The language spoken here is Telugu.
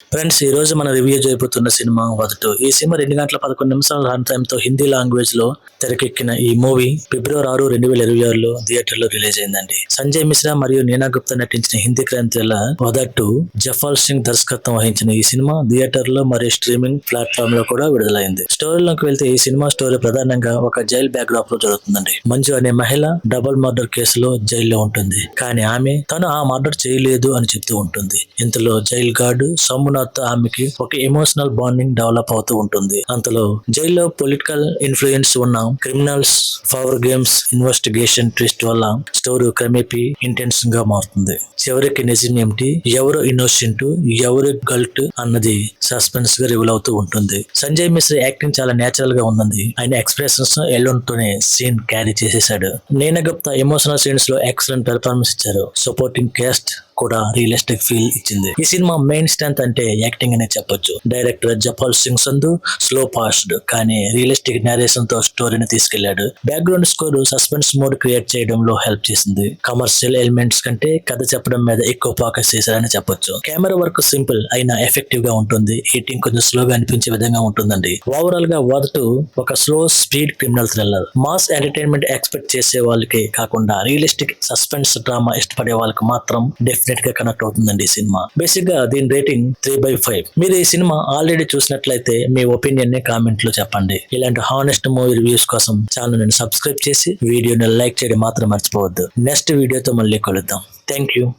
ఫ్రెండ్స్, ఈ రోజు మనం రివ్యూ చేయబోతున్న సినిమా వధుడు. ఈ సినిమా 2 గంటల 11 నిమిషాల రన్ టైమ్ తో హిందీ లాంగ్వేజ్ లో తెరకెక్కిన ఈ మూవీ ఫిబ్రవరి 6, 2026లో థియేటర్ లో రిలీజ్ అయిందండి. సంజయ్ మిశ్రా మరియు నీనా గుప్తా నటించిన హిందీ క్రైమ్ థ్రిల్లర్ వధుడు జఫల్ సింగ్ దర్శకత్వం వహించిన ఈ సినిమా థియేటర్ లో మరియు స్ట్రీమింగ్ ప్లాట్ఫామ్ లో కూడా విడుదలైంది. స్టోరీలోకి వెళ్తే ఈ సినిమా స్టోరీ ప్రధానంగా ఒక జైల్ బ్యాక్ డ్రాప్ లో జరుగుతుందండి. మంజు అనే మహిళ డబుల్ మర్డర్ కేసులో జైల్లో ఉంటుంది. కానీ ఆమె తను ఆ మర్డర్ చేయలేదు అని చెప్తూ ఉంటుంది. ఇంతలో జైల్ గార్డు సోమనాథ్ ఆమెకి ఒక ఎమోషనల్ బాండింగ్ డెవలప్ అవుతూ ఉంటుంది. అంతలో జైల్లో పొలిటికల్ ఇన్ఫ్లుయెన్స్ ఉన్న criminals power games investigation twist వల్ల స్టోరీ క్రమేపీ ఇంటెన్స్ గా మారుతుంది. చివరికి నిజం ఏమిటి, ఎవరు ఇన్నోసెంట్, ఎవరు గల్ట్ అన్నది సస్పెన్స్ గా రివీల్ అవుతూ ఉంటుంది. సంజయ్ మిశ్రా యాక్టింగ్ చాలా నేచురల్ గా ఉందండి. ఆయన ఎక్స్ప్రెషన్స్ ఎలోన్ తోనే సీన్ క్యారీ చేసేసాడు. నీనా గుప్తా ఎమోషనల్ సీన్స్ లో ఎక్సలెంట్ పెర్ఫార్మెన్స్ ఇచ్చారు. సపోర్టింగ్ కాస్ట్ కూడా రియలిస్టిక్ ఫీల్ ఇచ్చింది. ఈ సినిమా మెయిన్ స్ట్రెంత్ అంటే యాక్టింగ్ అనే చెప్పొచ్చు. Director Jaspal Singh Sandhu slow fast కానీ రియలిస్టిక్ నేరేషన్ తో స్టోరీని తీసుకెళ్లాడు. Background score suspense mode create చేయడంలో హెల్ప్ చేసింది. కమర్షియల్ ఎలిమెంట్స్ కంటే కథ చెప్పడం మీద ఎక్కువ ఫోకస్ చేశారని చెప్పొచ్చు. కెమెరా వర్క్ సింపుల్ అయినా ఎఫెక్టివ్ గా ఉంటుంది. ఎడిటింగ్ కొంచెం స్లోగా అనిపించే విధంగా ఉంటుందండి. ఓవరాల్ గా వధుడు ఒక slow speed criminal thriller. Mass entertainment expect చేసే వాళ్ళకి కాకుండా రియలిస్టిక్ సస్పెన్స్ డ్రామా ఇష్టపడే వాళ్ళకి మాత్రం డెఫినెట్ గా కనెక్ట్ అవుతుందండి ఈ సినిమా. బేసిక్ గా దీని రేటింగ్ 3/5. మీరు ఈ సినిమా ఆల్రెడీ చూసినట్లయితే మీ ఒపీనియన్ ని కామెంట్ లో చెప్పండి. ఇలాంటి హానెస్ట్ మూవీ రివ్యూస్ కోసం ఛానల్ ని సబ్స్క్రైబ్ చేసి వీడియోని లైక్ చేయడం మాత్రం మర్చిపోవద్దు. నెక్స్ట్ వీడియోతో మళ్ళీ కలుద్దాం. Thank you.